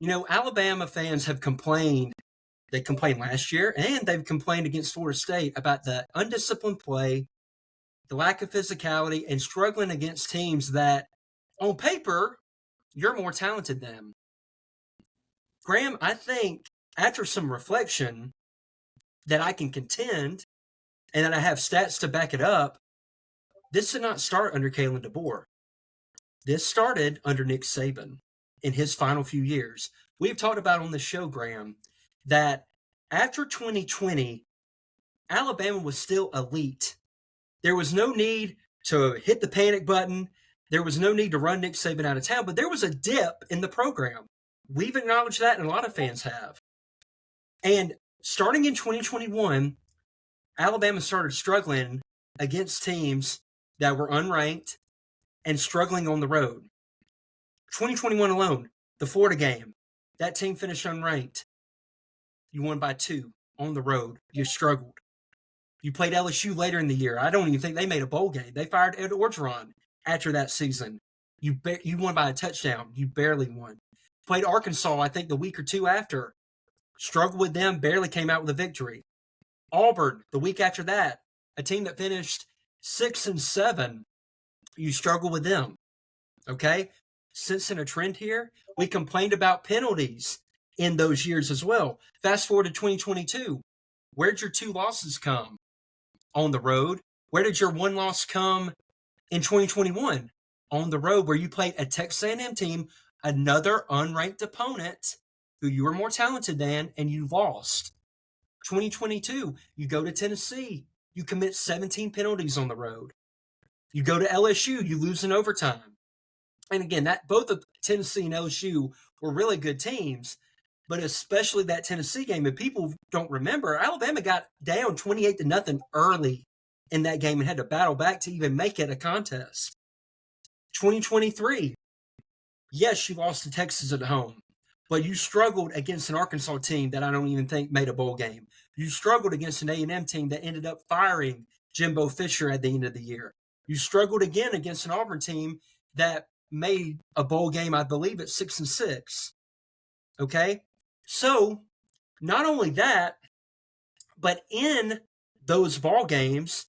Alabama fans have complained. They complained last year, and they've complained against Florida State about the undisciplined play, the lack of physicality, and struggling against teams that, on paper, you're more talented than. Graham, I think after some reflection that I can contend and that I have stats to back it up, this did not start under Kalen DeBoer. This started under Nick Saban in his final few years. We've talked about on the show, Graham, that after 2020, Alabama was still elite. There was no need to hit the panic button. There was no need to run Nick Saban out of town, but there was a dip in the program. We've acknowledged that, and a lot of fans have. And starting in 2021, Alabama started struggling against teams that were unranked and struggling on the road. 2021 alone, the Florida game, that team finished unranked. You won by 2 on the road. You struggled. You played LSU later in the year. I don't even think they made a bowl game. They fired Ed Orgeron after that season. You won by a touchdown. You barely won. Played Arkansas, I think, the week or two after. Struggled with them, barely came out with a victory. Auburn, the week after that, a team that finished 6-7. You struggle with them. Okay? Sensing a trend here. We complained about penalties in those years as well. Fast forward to 2022. Where'd your 2 losses come? On the road. Where did your 1 loss come in 2021? On the road, where you played a Texas A&M team, another unranked opponent who you were more talented than, and you lost. 2022, you go to Tennessee. You commit 17 penalties on the road. You go to LSU, you lose in overtime. And again, that both of Tennessee and LSU were really good teams, but especially that Tennessee game. If people don't remember, Alabama got down 28-0 early in that game and had to battle back to even make it a contest. 2023, yes, you lost to Texas at home, but you struggled against an Arkansas team that I don't even think made a bowl game. You struggled against an A&M team that ended up firing Jimbo Fisher at the end of the year. You struggled again against an Auburn team that made a bowl game, I believe, at 6-6. Okay? So, not only that, but in those ball games,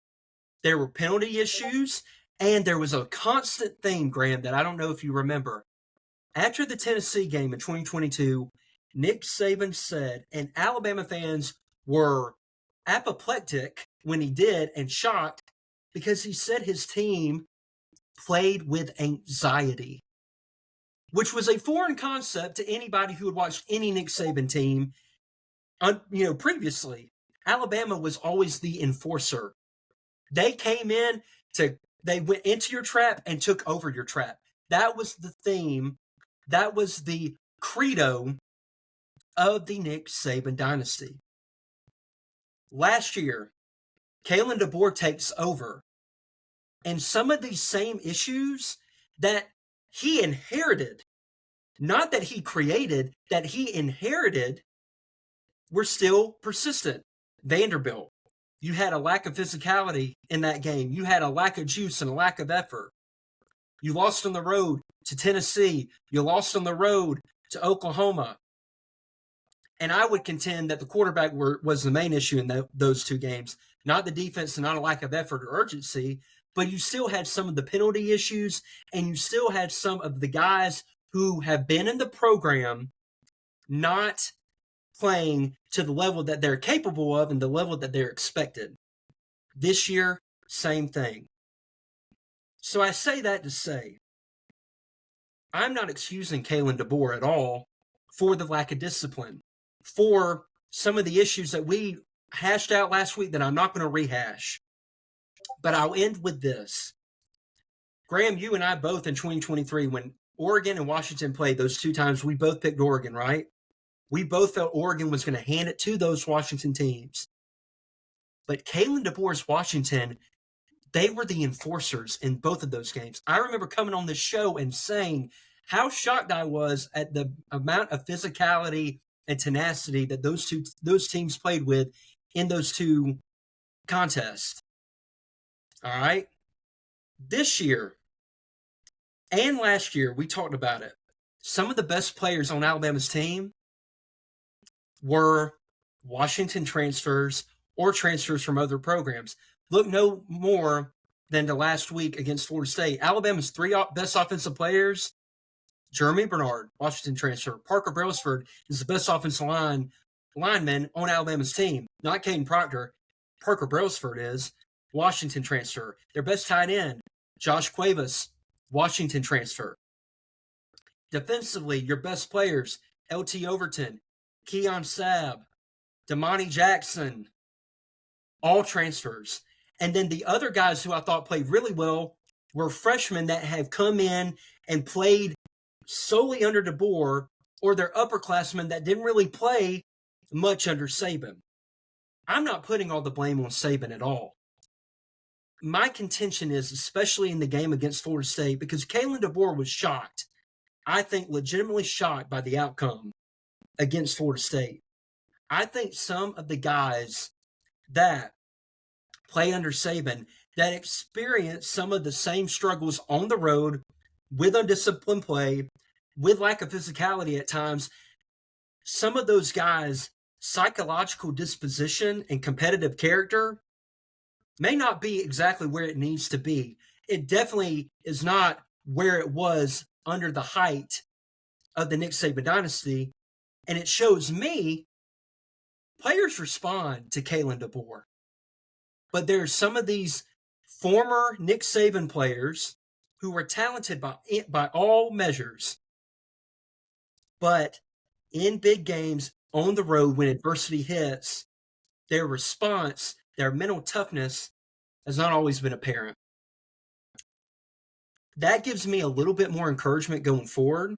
there were penalty issues, and there was a constant theme, Graham, that I don't know if you remember. After the Tennessee game in 2022, Nick Saban said, and Alabama fans were apoplectic when he did and shocked, because he said his team played with anxiety, which was a foreign concept to anybody who had watched any Nick Saban team, previously. Alabama was always the enforcer. They came in they went into your trap and took over your trap. That was the theme. That was the credo of the Nick Saban dynasty. Last year, Kalen DeBoer takes over. And some of these same issues that he inherited, not that he created, that he inherited, were still persistent. Vanderbilt, you had a lack of physicality in that game. You had a lack of juice and a lack of effort. You lost on the road to Tennessee. You lost on the road to Oklahoma. And I would contend that the quarterback was the main issue in those 2 games, not the defense and not a lack of effort or urgency, but you still had some of the penalty issues, and you still had some of the guys who have been in the program not playing to the level that they're capable of and the level that they're expected. This year, same thing. So I say that to say, I'm not excusing Kalen DeBoer at all for the lack of discipline, for some of the issues that we hashed out last week that I'm not going to rehash. But I'll end with this. Graham, you and I both in 2023, when Oregon and Washington played those 2 times, we both picked Oregon, right? We both felt Oregon was going to hand it to those Washington teams. But Kalen DeBoer's Washington, they were the enforcers in both of those games. I remember coming on this show and saying how shocked I was at the amount of physicality and tenacity that those teams played with in those 2 contests. All right? This year and last year, we talked about it. some of the best players on Alabama's team were Washington transfers or transfers from other programs. Look no more than the last week against Florida State. Alabama's three best offensive players: Jeremy Bernard, Washington transfer; Parker Brailsford is the best offensive lineman on Alabama's team. Not Caden Proctor. Parker Brailsford is Washington transfer. Their best tight end, Josh Cuevas, Washington transfer. Defensively, your best players, LT Overton, Keon Sabb, Damani Jackson, all transfers. And then the other guys who I thought played really well were freshmen that have come in and played solely under DeBoer, or they're upperclassmen that didn't really play much under Saban. I'm not putting all the blame on Saban at all. My contention is, especially in the game against Florida State, because Kalen DeBoer was shocked. I think legitimately shocked by the outcome against Florida State. I think some of the guys that play under Saban that experience some of the same struggles on the road with undisciplined play, with lack of physicality at times, some of those guys' psychological disposition and competitive character may not be exactly where it needs to be. It definitely is not where it was under the height of the Nick Saban dynasty. And it shows me players respond to Kalen DeBoer. But there are some of these former Nick Saban players who were talented by all measures, but in big games on the road when adversity hits, their response, their mental toughness has not always been apparent. That gives me a little bit more encouragement going forward